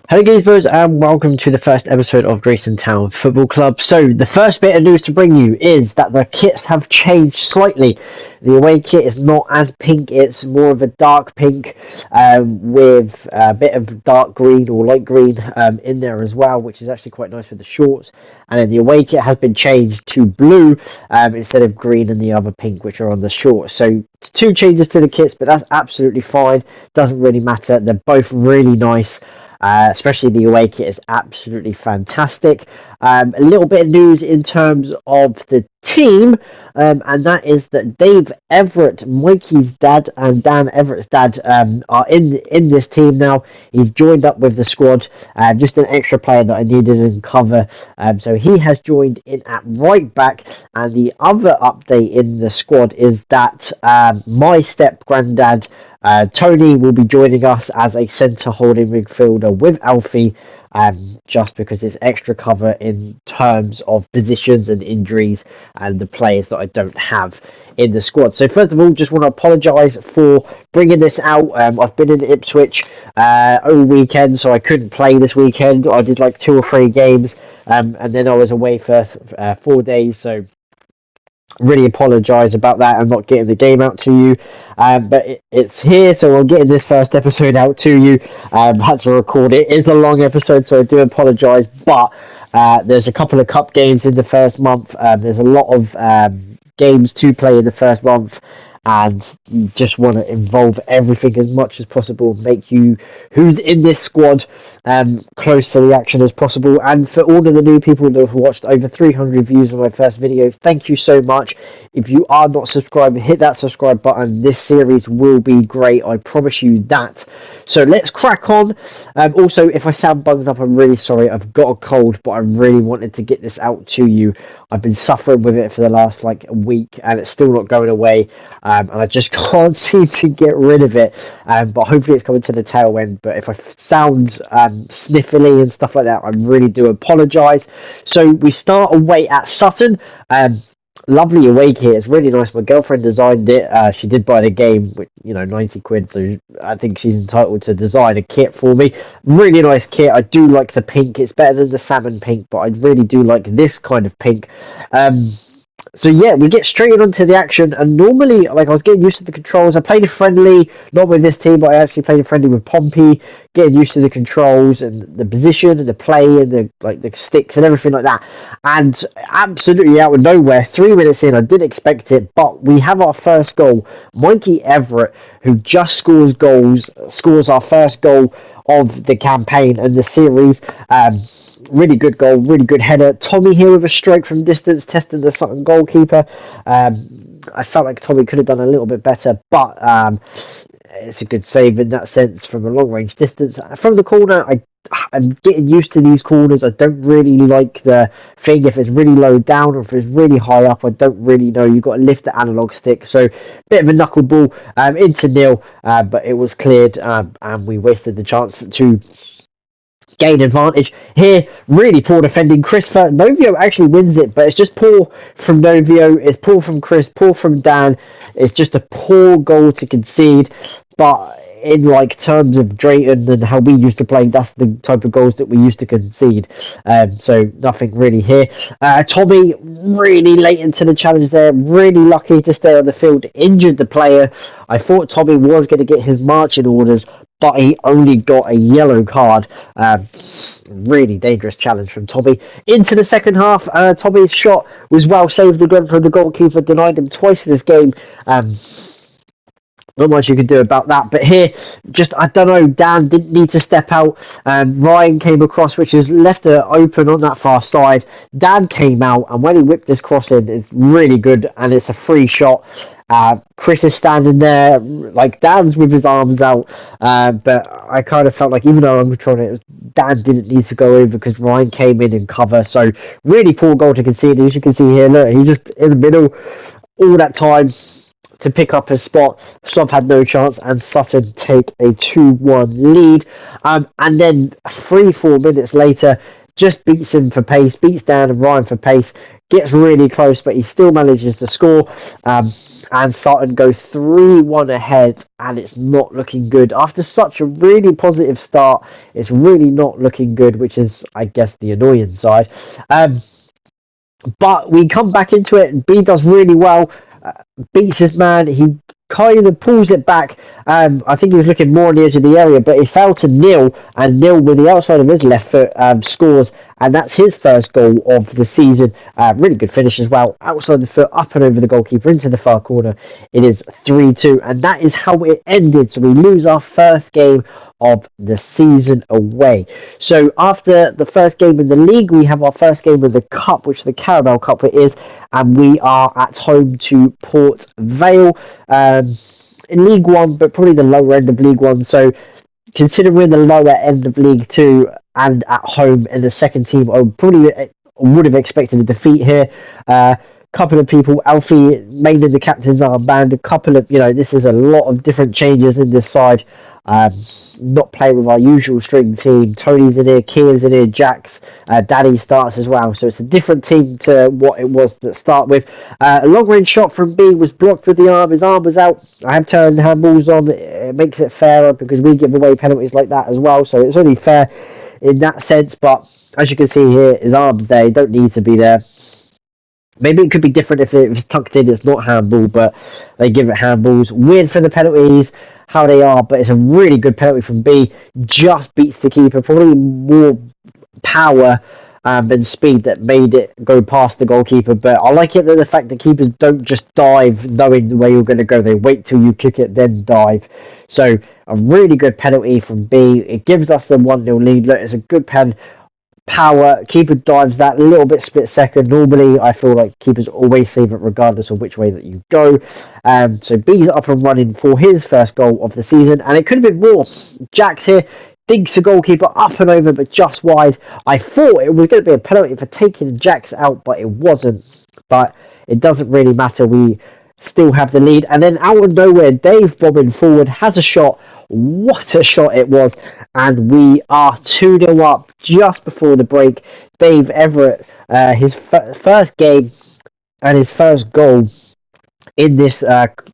Hello Gizmos and welcome to the first episode of Drayton Town Football Club. So the first bit of news to bring you is that the kits have changed slightly. The away kit is not as pink, it's more of a dark pink with a bit of dark green or light green in there as well, which is actually quite nice for the shorts. And then the away kit has been changed to blue instead of green and the other pink which are on the shorts. So two changes to the kits, but that's absolutely fine. Doesn't really matter. They're both really nice. Especially the away kit is absolutely fantastic. A little bit of news in terms of the team, and that is that Dave Everett, Mikey's dad, and Dan Everett's dad are in this team now. He's joined up with the squad, just an extra player that I needed in cover. So he has joined in at right back. And the other update in the squad is that my step granddad, Tony, will be joining us as a centre holding midfielder with Alfie, just because it's extra cover in terms of positions and injuries and the players that I don't have in the squad. So first of all, just want to apologise for bringing this out. I've been in Ipswich all weekend, so I couldn't play this weekend. I did like 2 or 3 games, and then I was away for 4 days, so really apologise about that and not getting the game out to you, but it's here, so we're getting this first episode out to you. Had to record it. It is a long episode, so I do apologise, but there's a couple of cup games in the first month. There's a lot of games to play in the first month, and you just want to involve everything as much as possible, make you who's in this squad close to the action as possible. And for all of the new people that have watched, over 300 views on my first video, thank you so much. If you are not subscribed, hit that subscribe button. This series will be great, I promise you that. So let's crack on. Also, if I sound bunged up, I'm really sorry. I've got a cold, but I really wanted to get this out to you. I've been suffering with it for the last a week, and it's still not going away, and I just can't seem to get rid of it. But hopefully it's coming to the tail end. But if I sound sniffly and stuff like that, I really do apologise. So we start away at Sutton. Lovely away kit. It's really nice. My girlfriend designed it. She did buy the game with 90 quid, so I think she's entitled to design a kit for me. Really nice kit. I do like the pink. It's better than the salmon pink, but I really do like this kind of pink. So yeah, we get straight onto the action, and normally, I was getting used to the controls. I played a friendly, not with this team, but I actually played a friendly with Pompey, getting used to the controls and the position and the play and the sticks and everything like that. And absolutely out of nowhere, 3 minutes in, I didn't expect it, but we have our first goal. Mikey Everett, who just scores our first goal of the campaign and the series. Really good goal, really good header. Tommy here with a strike from distance, testing the Sutton goalkeeper. I felt like Tommy could have done a little bit better, but it's a good save in that sense from a long range distance. From the corner, I'm getting used to these corners. I don't really like the thing if it's really low down or if it's really high up. I don't really know. You've got to lift the analog stick. So bit of a knuckleball into nil, but it was cleared, and we wasted the chance to gain advantage here. Really poor defending. Christopher Novio actually wins it, but it's just poor from Novio, it's poor from Chris, poor from Dan. It's just a poor goal to concede, but in terms of Drayton and how we used to play, that's the type of goals that we used to concede. So nothing really here. Tommy really late into the challenge there, really lucky to stay on the field, injured the player. I thought Tommy was going to get his marching orders, but he only got a yellow card. Really dangerous challenge from Tommy. Into the second half, Tommy's shot was well saved again from the goalkeeper, denied him twice in this game. Not much you can do about that, but here, I don't know, Dan didn't need to step out. Ryan came across, which has left it open on that far side. Dan came out, and when he whipped this cross in, it's really good, and it's a free shot. Chris is standing there, Dan's with his arms out, but I kind of felt like, even though I'm controlling it, Dan didn't need to go over because Ryan came in and cover. So really poor goal to concede. As you can see here, look, he just in the middle all that time to pick up his spot. Sov had no chance, and Sutton take a 2-1 lead. And then 3-4 minutes later, just beats him for pace, beats Dan and Ryan for pace, gets really close, but he still manages to score. and starting to go 3-1 ahead, and it's not looking good. After such a really positive start, it's really not looking good, which is, I guess, the annoying side. But we come back into it, and B does really well, beats his man. He kind of pulls it back. I think he was looking more on the edge of the area, but he fell to Neil, and Neil, with the outside of his left foot, scores, and that's his first goal of the season. Really good finish as well. Outside the foot, up and over the goalkeeper into the far corner. It is 3-2, and that is how it ended. So we lose our first game of the season away. So after the first game in the league, we have our first game of the cup, which the Carabao Cup it is, and we are at home to Port Vale in League One, but probably the lower end of League One. So considering the lower end of League Two and at home in the second team, I probably would have expected a defeat here. Couple of people, Alfie made in the captain's armband, a couple of, this is a lot of different changes in this side. Not playing with our usual string team. Tony's in here, Kia's in here, Jack's, Daddy starts as well. So it's a different team to what it was to start with. A long range shot from B was blocked with the arm. His arm was out. I have turned handballs on. It makes it fairer because we give away penalties like that as well. So it's only fair in that sense. But as you can see here, his arm's there. He don't need to be there. Maybe it could be different if it was tucked in. It's not handball, but they give it handballs. Weird for the penalties, how they are, but it's a really good penalty from B. Just beats the keeper. Probably more power and speed that made it go past the goalkeeper. But I like it that the fact that keepers don't just dive knowing where you're going to go. They wait till you kick it, then dive. So a really good penalty from B. It gives us the 1-0 lead. Look, it's a good pen. Power, keeper dives that little bit split second. Normally I feel like keepers always save it regardless of which way that you go. So B's up and running for his first goal of the season, and it could have been more. Jack's here, digs the goalkeeper up and over, but just wide. I thought it was going to be a penalty for taking Jack's out, but it wasn't. But it doesn't really matter. We still have the lead, and then out of nowhere, Dave bobbing forward has a shot. What a shot it was, and we are 2-0 up just before the break. Dave Everett, his first game and his first goal in this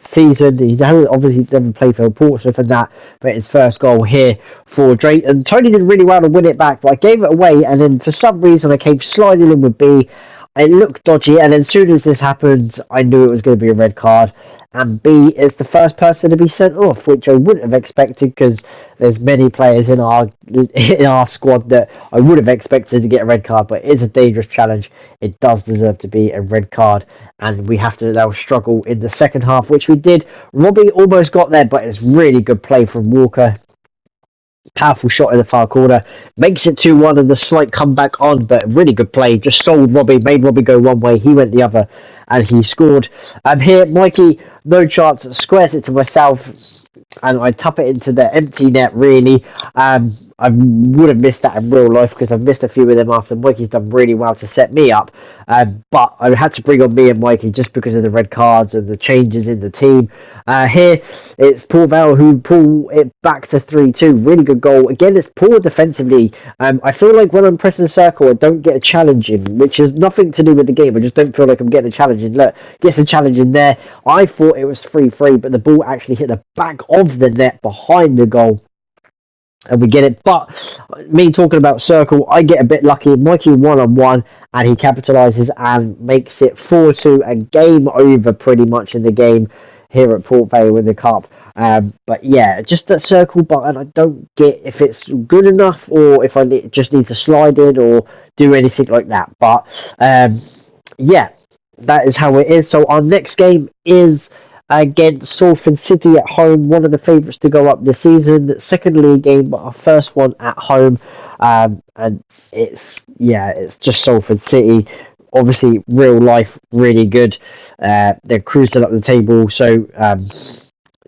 season. He obviously never played for Portsmouth and that, but his first goal here for Drayton. Tony did really well to win it back, but I gave it away, and then for some reason I came sliding in with B. It looked dodgy, and then as soon as this happened, I knew it was going to be a red card. And B is the first person to be sent off, which I wouldn't have expected because there's many players in our squad that I would have expected to get a red card, but it is a dangerous challenge. It does deserve to be a red card, and we have to now struggle in the second half, which we did. Robbie almost got there, but it's really good play from Walker. Powerful shot in the far corner, makes it 2-1 and the slight comeback on, but really good play. Just sold Robbie, made Robbie go one way, he went the other, and he scored. Here, Mikey, no chance, squares it to myself, and I tap it into the empty net, really. I would have missed that in real life because I've missed a few of them after. Mikey's done really well to set me up, but I had to bring on me and Mikey just because of the red cards and the changes in the team. Here, it's Port Vale who pull it back to 3-2. Really good goal. Again, it's poor defensively. I feel like when I'm pressing the circle, I don't get a challenge in, which has nothing to do with the game. I just don't feel like I'm getting a challenge in. Look, gets a challenge in there. I thought it was 3-3, but the ball actually hit the back of the net behind the goal. And we get it, but me talking about circle, I get a bit lucky. Mikey 1-on-1, and he capitalises and makes it 4-2, and game over pretty much in the game here at Port Vale with the cup. But yeah, just that circle button, I don't get if it's good enough or if I just need to slide in or do anything like that. But yeah, that is how it is. So our next game is against Salford City at home, one of the favourites to go up this season. Second league game, but our first one at home. And it's just Salford City. Obviously, real life, really good. They're cruising up the table, so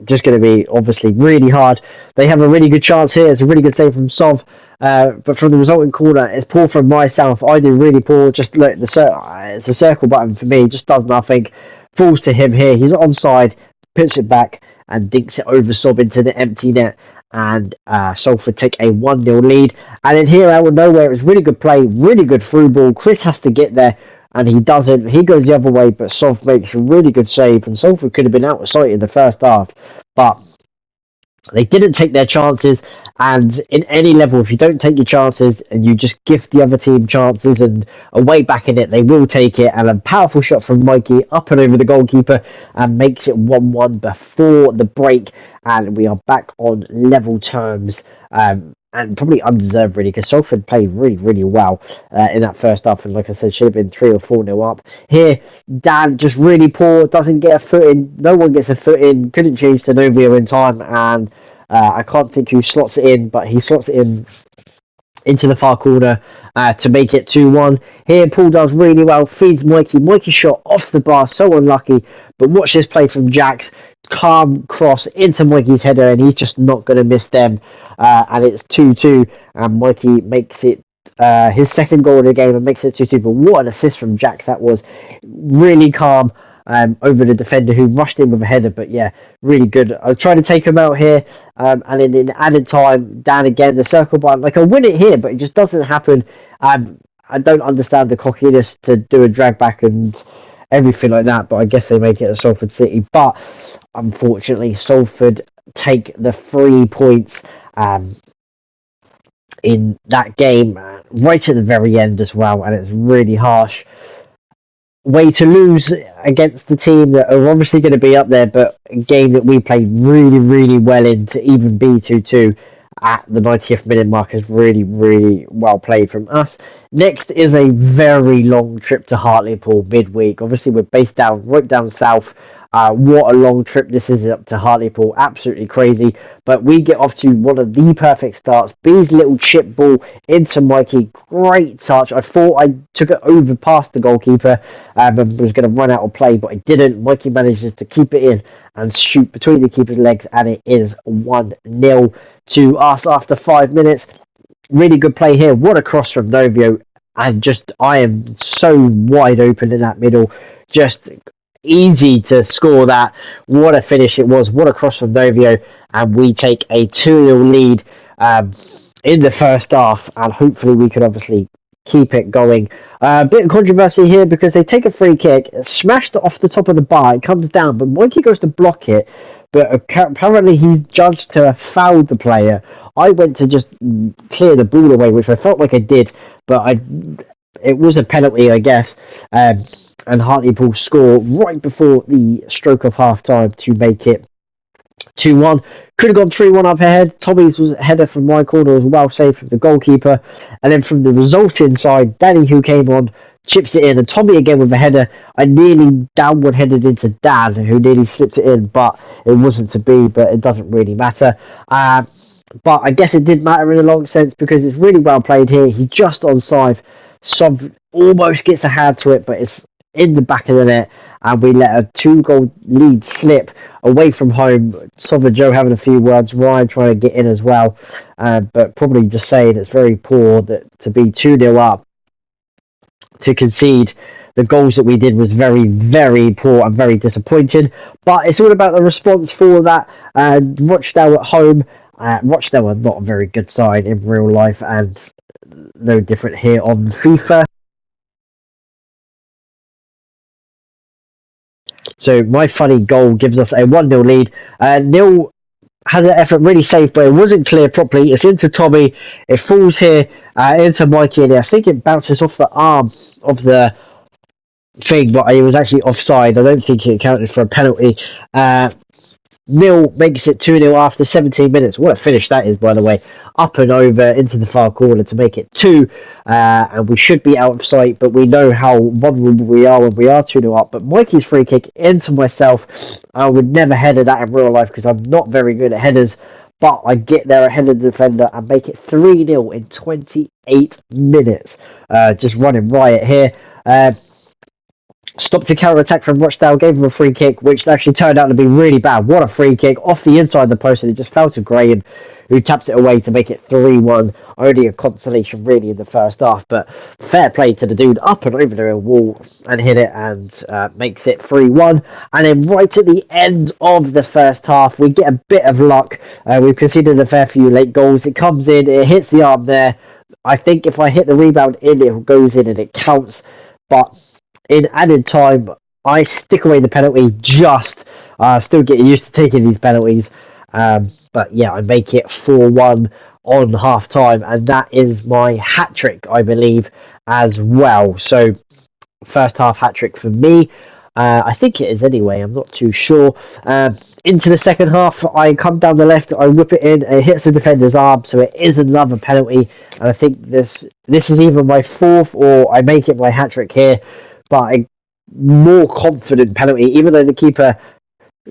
just going to be obviously really hard. They have a really good chance here. It's a really good save from Sov. But from the resulting corner, it's poor from myself. I do really poor. Just look, it's a circle button for me. Just does nothing. Falls to him here. He's onside, puts it back, and dinks it over Sob into the empty net. and Salford take a 1-0 lead. And then here out of nowhere, it was really good play, really good through ball. Chris has to get there, and he doesn't. He goes the other way, but Salford makes a really good save, and Salford could have been out of sight in the first half, but they didn't take their chances. And in any level, if you don't take your chances and you just give the other team chances and a way back in it, they will take it. And a powerful shot from Mikey up and over the goalkeeper and makes it 1-1 before the break. And we are back on level terms. And probably undeserved, really, because Salford played really, really well in that first half. And like I said, should have been 3 or 4-0 up. Here, Dan just really poor, doesn't get a foot in. No one gets a foot in. Couldn't change to Novio in time. And I can't think who slots it in, but he slots it in into the far corner to make it 2-1. Here, Paul does really well, feeds Mikey. Mikey shot off the bar, so unlucky. But watch this play from Jax. Calm cross into Mikey's header, and he's just not going to miss them. And it's 2-2, and Mikey makes it his second goal of the game and makes it 2-2. But what an assist from Jax that was. Really calm. Over the defender who rushed in with a header, but yeah, really good. I was trying to take him out here, and then in added time, Dan again, the circle button. Like, I win it here, but it just doesn't happen. I don't understand the cockiness to do a drag back and everything like that, but I guess they make it at Salford City. But unfortunately, Salford take the 3 points in that game right at the very end as well, and it's really harsh way to lose against the team that are obviously going to be up there, but a game that we played really, really well in to even be 2-2 at the 90th minute mark is really, really well played from us. Next is a very long trip to Hartlepool midweek. Obviously, we're based right down south. What a long trip this is up to Hartlepool. Absolutely crazy. But we get off to one of the perfect starts. B's little chip ball into Mikey. Great touch. I thought I took it over past the goalkeeper and was going to run out of play, but I didn't. Mikey manages to keep it in and shoot between the keeper's legs, and it is 1-0 to us after 5 minutes. Really good play here. What a cross from Novio. And I am so wide open in that middle. Just easy to score that. What a finish it was. What a cross from Novio. And we take a 2-0 lead in the first half. And hopefully we can obviously keep it going. A bit of controversy here because they take a free kick, smashed it off the top of the bar. It comes down, but Mikey goes to block it. But apparently he's judged to have fouled the player. I went to just clear the ball away, which I felt like I did, but it was a penalty, I guess. And Hartlepool score right before the stroke of half time to make it 2-1. Could have gone 3-1 up ahead. Tommy's header from my corner was well saved from the goalkeeper. And then from the resulting side, Danny, who came on, chips it in. And Tommy again with a header. I nearly downward headed into Dan, who nearly slipped it in, but it wasn't to be. But it doesn't really matter. But I guess it did matter in a long sense because it's really well played here. He's just onside. Sob almost gets a hand to it, but it's in the back of the net, and we let a 2-goal lead slip away from home. Sova Joe having a few words, Ryan trying to get in as well, but probably just saying it's very poor that to be 2-0 up, to concede the goals that we did was very, very poor and very disappointing. But it's all about the response for that. Rochdale at home. Rochdale are not a very good side in real life, and no different here on FIFA. So my funny goal gives us a 1-0 lead. Neil has an effort really safe, but it wasn't clear properly. It's into Tommy. It falls here into Mikey, and I think it bounces off the arm of the thing, but it was actually offside. I don't think it counted for a penalty. Neil makes it 2-0 after 17 minutes. What a finish that is, by the way. Up and over into the far corner to make it 2. And we should be out of sight, but we know how vulnerable we are when we are 2-0 up. But Mikey's free kick into myself. I would never header that in real life because I'm not very good at headers. But I get there ahead of the defender and make it 3-0 in 28 minutes. Just running riot here. Stopped a counter-attack from Rochdale, gave him a free kick, which actually turned out to be really bad. What a free kick, off the inside of the post, and it just fell to Graham, who taps it away to make it 3-1. Only a consolation really in the first half, but fair play to the dude, up and over the wall and hit it, and makes it 3-1. And then right at the end of the first half, we get a bit of luck. We've conceded a fair few late goals. It comes in, it hits the arm there. I think if I hit the rebound in, it goes in and it counts. But in added time, I stick away the penalty just. Still getting used to taking these penalties. But yeah, I make it 4-1 on half time, and that is my hat trick, I believe, as well. So first half hat trick for me. I think it is anyway, I'm not too sure. Into the second half, I come down the left, I whip it in, it hits the defender's arm, so it is another penalty. And I think this is either my fourth or I make it my hat trick here. But a more confident penalty, even though the keeper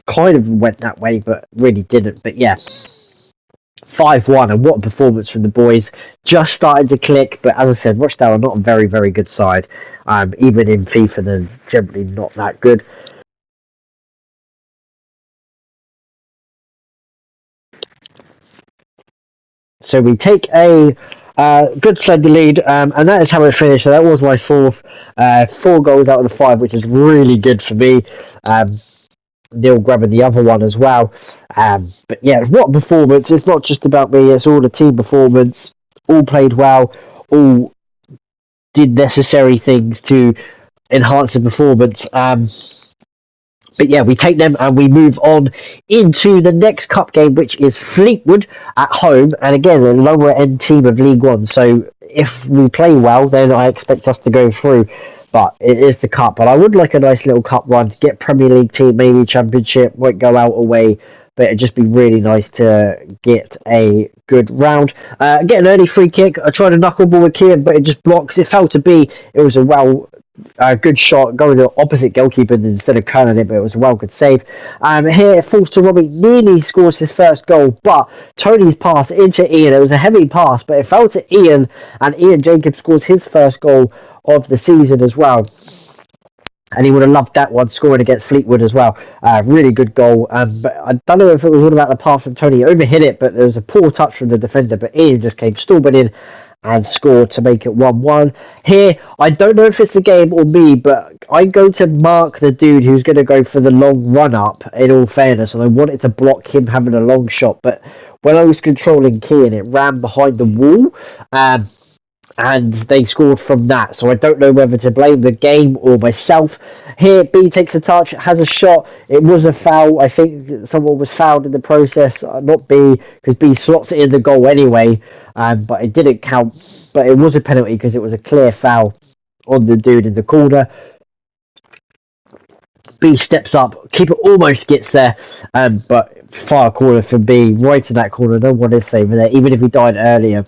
kind of went that way, but really didn't. But yes, 5-1, and what a performance from the boys. Just starting to click, but as I said, Rochdale are not a very, very good side. Even in FIFA, they're generally not that good. So we take a good slender lead, and that is how it finished. So that was my fourth. 4 goals out of the 5, which is really good for me. Neil grabbing the other one as well. But yeah, what a performance. It's not just about me, it's all the team performance. All played well, all did necessary things to enhance the performance. But yeah, we take them and we move on into the next cup game, which is Fleetwood at home. And again, a lower end team of League One. So if we play well, then I expect us to go through. But it is the cup. But I would like a nice little cup run to get Premier League team, maybe Championship, might go out away. But it'd just be really nice to get a good round. Get an early free kick. I tried a knuckleball with Kian, but it just blocks. It fell to be. It was a good shot going to opposite goalkeeper instead of curling it, but it was a well good save. Here it falls to Robbie, nearly scores his first goal, but Tony's pass into Ian, it was a heavy pass, but it fell to Ian, and Ian Jacobs scores his first goal of the season as well. And he would have loved that one, scoring against Fleetwood as well. Really good goal. But I don't know if it was all about the pass from Tony. He overhit it, but there was a poor touch from the defender. But Ian just came storming in and scored to make it 1-1. Here, I don't know if it's the game or me, but I go to mark the dude who's going to go for the long run-up, in all fairness, and I wanted to block him having a long shot. But when I was controlling Kian, it ran behind the wall. And they scored from that. So I don't know whether to blame the game or myself. Here, B takes a touch, has a shot. It was a foul. I think someone was fouled in the process. Not B, because B slots it in the goal anyway. But it didn't count. But it was a penalty because it was a clear foul on the dude in the corner. B steps up. Keeper almost gets there. But far corner from B. Right in that corner. No one is saving there. Even if he died earlier,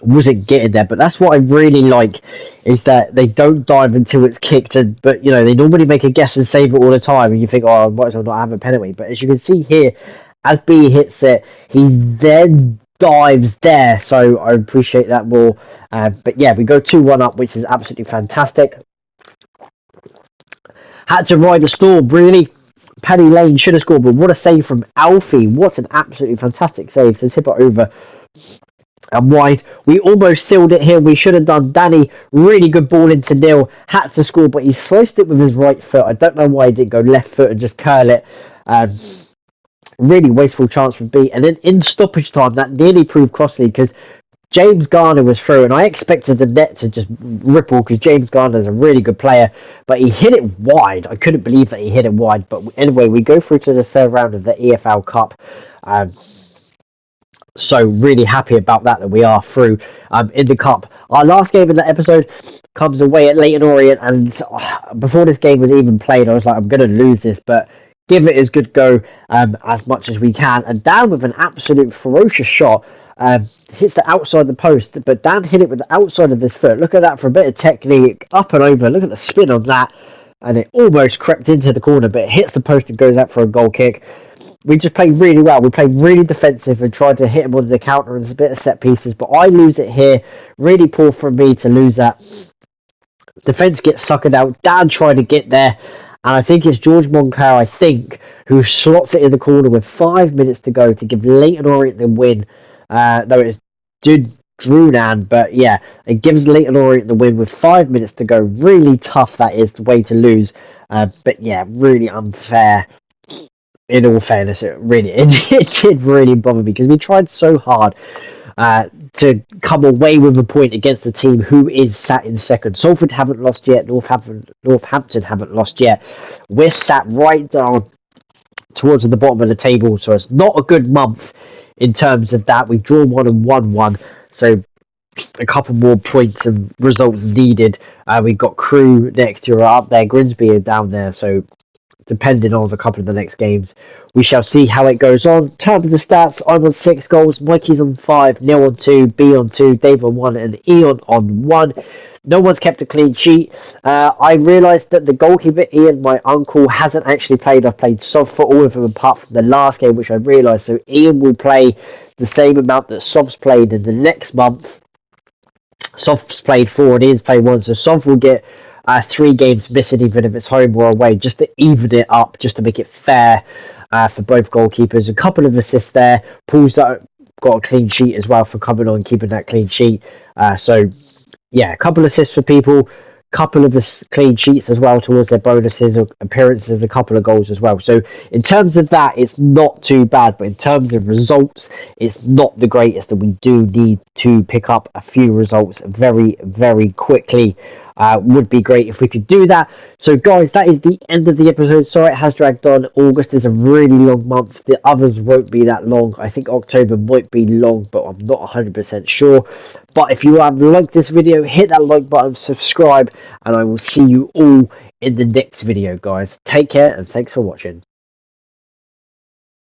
wasn't getting there. But that's what I really like, is that they don't dive until it's kicked. But they normally make a guess and save it all the time, and you think, oh, I might as well not have a penalty. But as you can see here, as B hits it, he then dives there, so I appreciate that more. But yeah, we go 2-1 up, which is absolutely fantastic. Had to ride a storm, really. Paddy Lane should have scored, but what a save from Alfie. What an absolutely fantastic save. So tip it over and wide. We almost sealed it here. We should have done. Danny, really good ball into Neil. Had to score, but he sliced it with his right foot. I don't know why he didn't go left foot and just curl it. Really wasteful chance from B. And then in stoppage time, that nearly proved costly, because James Garner was through, and I expected the net to just ripple, because James Garner is a really good player, but he hit it wide. I couldn't believe that he hit it wide. But anyway, we go through to the third round of the EFL Cup. So really happy about that we are through in the Cup. Our last game in the episode comes away at Leyton Orient, and before this game was even played, I was like, I'm going to lose this, but give it as good go as much as we can. And Dan, with an absolute ferocious shot, hits the outside of the post, but Dan hit it with the outside of his foot. Look at that for a bit of technique, up and over. Look at the spin on that, and it almost crept into the corner, but it hits the post and goes out for a goal kick. We just played really well. We played really defensive and tried to hit him on the counter and a bit of set pieces, but I lose it here. Really poor from me to lose that. Defence gets suckered out. Dan tried to get there, And I think it's George Monclar, I think, who slots it in the corner with 5 minutes to go to give Leighton Orient the win. No, it's Drunan, but yeah, it gives Leighton Orient the win with 5 minutes to go. Really tough, that is the way to lose. But yeah, really unfair. In all fairness, it did really bother me because we tried so hard to come away with a point against the team who is sat in second. Salford haven't lost yet. Northampton haven't lost yet. We're sat right down towards the bottom of the table, so it's not a good month in terms of that. We've drawn one and won one, so a couple more points and results needed. We've got Crewe next year up there, Grimsby are down there, so depending on a couple of the next games, we shall see how it goes on. In terms of stats, I'm on 6 goals, Mikey's on 5, Neil on 2, B on 2, Dave on 1, and Ian on 1. No one's kept a clean sheet. I realised that the goalkeeper, Ian, my uncle, hasn't actually played. I've played soft for all of them apart from the last game, which I realised. So Ian will play the same amount that Sov's played in the next month. Sov's played 4 and Ian's played 1, so Sov will get 3 games missing, even if it's home or away, just to even it up, just to make it fair for both goalkeepers. A couple of assists there. Paul's got a clean sheet as well for coming on and keeping that clean sheet. So yeah, a couple of assists for people, couple of clean sheets as well towards their bonuses or appearances, a couple of goals as well. So in terms of that, it's not too bad, but in terms of results, it's not the greatest, and we do need to pick up a few results very, very quickly. Would be great if we could do that. So guys, that is the end of the episode. Sorry it has dragged on. August is a really long month. The others won't be that long. I think October might be long, but I'm not 100% sure. But if you have liked this video, hit that like button, subscribe, and I will see you all in the next video, guys. Take care, and thanks for watching.